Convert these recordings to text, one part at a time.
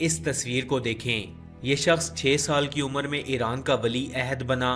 اس تصویر کو دیکھیں۔ یہ شخص 6 سال کی عمر میں ایران کا ولی عہد بنا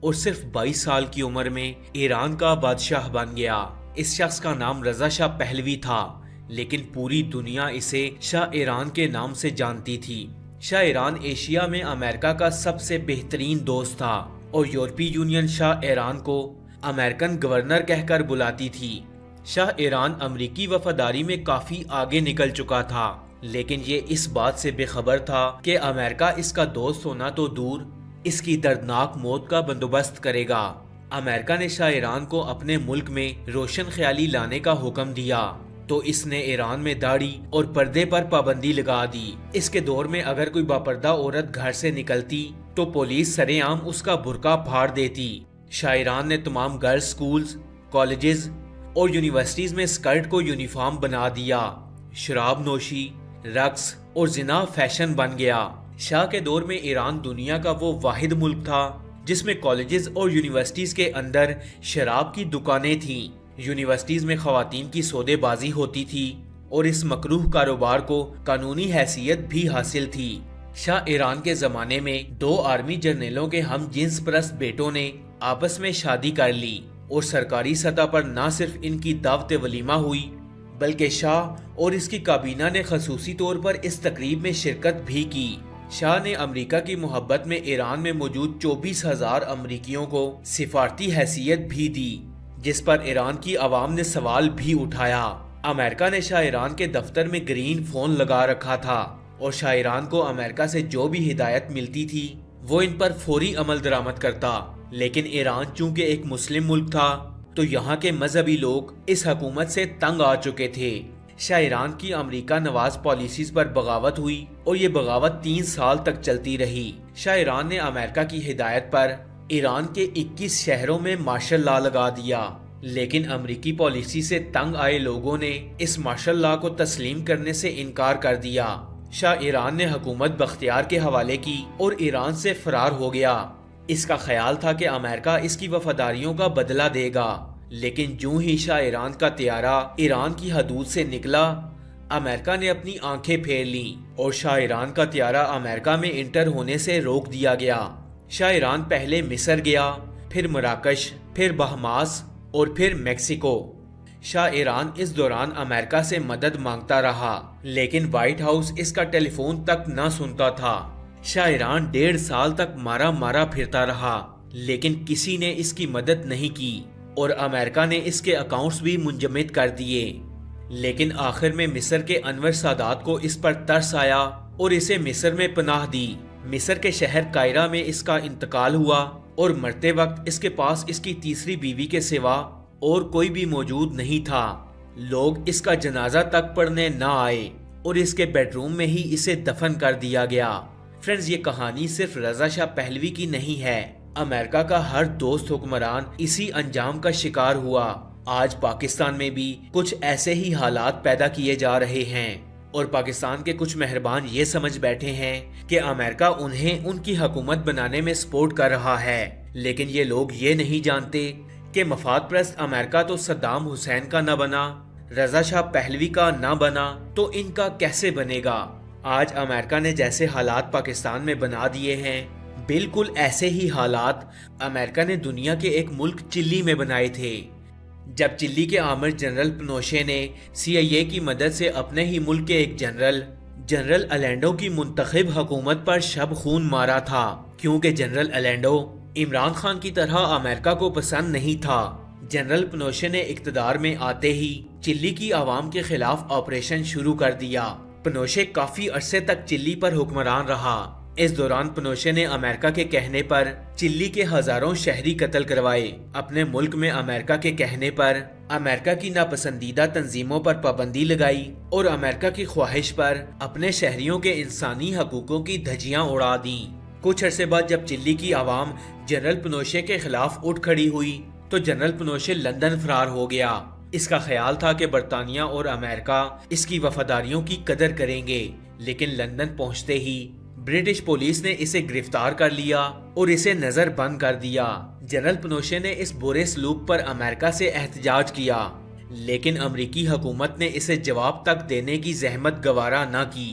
اور صرف 22 سال کی عمر میں ایران کا بادشاہ بن گیا۔ اس شخص کا نام رضا شاہ پہلوی تھا، لیکن پوری دنیا اسے شاہ ایران کے نام سے جانتی تھی۔ شاہ ایران ایشیا میں امریکہ کا سب سے بہترین دوست تھا اور یورپی یونین شاہ ایران کو امریکن گورنر کہہ کر بلاتی تھی۔ شاہ ایران امریکی وفاداری میں کافی آگے نکل چکا تھا، لیکن یہ اس بات سے بے خبر تھا کہ امریکہ اس کا دوست ہونا تو دور، اس کی دردناک موت کا بندوبست کرے گا۔ امریکہ نے شاہ ایران کو اپنے ملک میں روشن خیالی لانے کا حکم دیا تو اس نے ایران میں داڑھی اور پردے پر پابندی لگا دی۔ اس کے دور میں اگر کوئی باپردہ عورت گھر سے نکلتی تو پولیس سرے عام اس کا برقع پھاڑ دیتی۔ شاہ ایران نے تمام گرلز سکولز، کالجز اور یونیورسٹیز میں اسکرٹ کو یونیفارم بنا دیا۔ شراب نوشی، رقص اور زنا فیشن بن گیا۔ شاہ کے دور میں ایران دنیا کا وہ واحد ملک تھا جس میں کالجز اور یونیورسٹیز کے اندر شراب کی دکانیں تھیں۔ یونیورسٹیز میں خواتین کی سودے بازی ہوتی تھی اور اس مکروہ کاروبار کو قانونی حیثیت بھی حاصل تھی۔ شاہ ایران کے زمانے میں 2 آرمی جرنیلوں کے ہم جنس پرست بیٹوں نے آپس میں شادی کر لی اور سرکاری سطح پر نہ صرف ان کی دعوت ولیمہ ہوئی بلکہ شاہ اور اس کی کابینہ نے خصوصی طور پر اس تقریب میں شرکت بھی کی۔ شاہ نے امریکہ کی محبت میں ایران میں موجود 24,000 امریکیوں کو سفارتی حیثیت بھی دی، جس پر ایران کی عوام نے سوال بھی اٹھایا۔ امریکہ نے شاہ ایران کے دفتر میں گرین فون لگا رکھا تھا اور شاہ ایران کو امریکہ سے جو بھی ہدایت ملتی تھی وہ ان پر فوری عمل درآمد کرتا۔ لیکن ایران چونکہ ایک مسلم ملک تھا تو یہاں کے مذہبی لوگ اس حکومت سے تنگ آ چکے تھے۔ شاہ ایران کی امریکہ نواز پالیسیز پر بغاوت ہوئی اور یہ بغاوت 3 سال تک چلتی رہی۔ شاہ ایران نے امریکہ کی ہدایت پر ایران کے 21 شہروں میں مارشل لا لگا دیا، لیکن امریکی پالیسی سے تنگ آئے لوگوں نے اس مارشل لا کو تسلیم کرنے سے انکار کر دیا۔ شاہ ایران نے حکومت بختیار کے حوالے کی اور ایران سے فرار ہو گیا۔ اس کا خیال تھا کہ امریکہ اس کی وفاداریوں کا بدلہ دے گا، لیکن جوں ہی شاہ ایران کا طیارہ ایران کی حدود سے نکلا، امریکہ نے اپنی آنکھیں پھیر لیں اور شاہ ایران کا طیارہ امریکہ میں انٹر ہونے سے روک دیا گیا۔ شاہ ایران پہلے مصر گیا، پھر مراکش، پھر بہاماس اور پھر میکسیکو۔ شاہ ایران اس دوران امریکہ سے مدد مانگتا رہا، لیکن وائٹ ہاؤس اس کا ٹیلی فون تک نہ سنتا تھا۔ شاہ ایران 1.5 سال تک مارا پھرتا رہا، لیکن کسی نے اس کی مدد نہیں کی اور امریکہ نے اس کے اکاؤنٹس بھی منجمد کر دیے۔ لیکن آخر میں مصر کے انور سادات کو اس پر ترس آیا اور اسے مصر میں پناہ دی۔ مصر کے شہر قاہرہ میں اس کا انتقال ہوا اور مرتے وقت اس کے پاس اس کی تیسری بیوی کے سوا اور کوئی بھی موجود نہیں تھا۔ لوگ اس کا جنازہ تک پڑھنے نہ آئے اور اس کے بیڈ روم میں ہی اسے دفن کر دیا گیا۔ فرینڈز، یہ کہانی صرف رضا شاہ پہلوی کی نہیں ہے۔ امریکہ کا ہر دوست حکمران اسی انجام کا شکار ہوا۔ آج پاکستان میں بھی کچھ ایسے ہی حالات پیدا کیے جا رہے ہیں اور پاکستان کے کچھ مہربان یہ سمجھ بیٹھے ہیں کہ امریکہ انہیں ان کی حکومت بنانے میں سپورٹ کر رہا ہے، لیکن یہ لوگ یہ نہیں جانتے کہ مفاد پرست امریکہ تو صدام حسین کا نہ بنا، رضا شاہ پہلوی کا نہ بنا تو ان کا کیسے بنے گا؟ آج امریکہ نے جیسے حالات پاکستان میں بنا دیے ہیں، بالکل ایسے ہی حالات امریکہ نے دنیا کے ایک ملک چلی میں بنائے تھے۔ جب چلی کے آمر جنرل پنوشے نے CIA کی مدد سے اپنے ہی ملک کے ایک جنرل الینڈو کی منتخب حکومت پر شب خون مارا تھا، کیونکہ جنرل الینڈو عمران خان کی طرح امریکہ کو پسند نہیں تھا۔ جنرل پنوشے نے اقتدار میں آتے ہی چلی کی عوام کے خلاف آپریشن شروع کر دیا۔ پنوشے کافی عرصے تک چلی پر حکمران رہا۔ اس دوران پنوشے نے امریکہ کے کہنے پر چلی کے ہزاروں شہری قتل کروائے۔ اپنے ملک میں امریکہ کے کہنے پر امریکہ کی ناپسندیدہ تنظیموں پر پابندی لگائی اور امریکہ کی خواہش پر اپنے شہریوں کے انسانی حقوقوں کی دھجیاں اڑا دیں۔ کچھ عرصے بعد جب چلی کی عوام جنرل پنوشے کے خلاف اٹھ کھڑی ہوئی تو جنرل پنوشے لندن فرار ہو گیا۔ اس کا خیال تھا کہ برطانیہ اور امریکہ اس کی وفاداریوں کی قدر کریں گے، لیکن لندن پہنچتے ہی برٹش پولیس نے اسے گرفتار کر لیا اور اسے نظر بند کر دیا۔ جنرل پنوشے نے اس برے سلوک پر امریکہ سے احتجاج کیا، لیکن امریکی حکومت نے اسے جواب تک دینے کی زحمت گوارا نہ کی۔